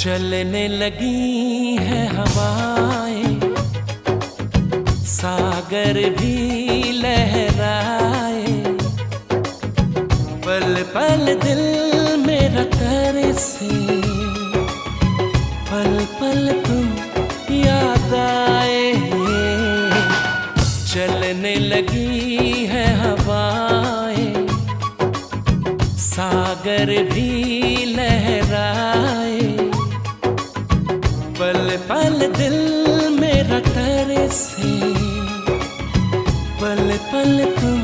चलने लगी है हवाएं, सागर भी लहराए, पल पल दिल मेरा तरसे, पल पल तुम याद आए। चलने लगी है हवाएं, सागर भी लहराए, पल पल दिल मेरा तरसे, पल पल तुम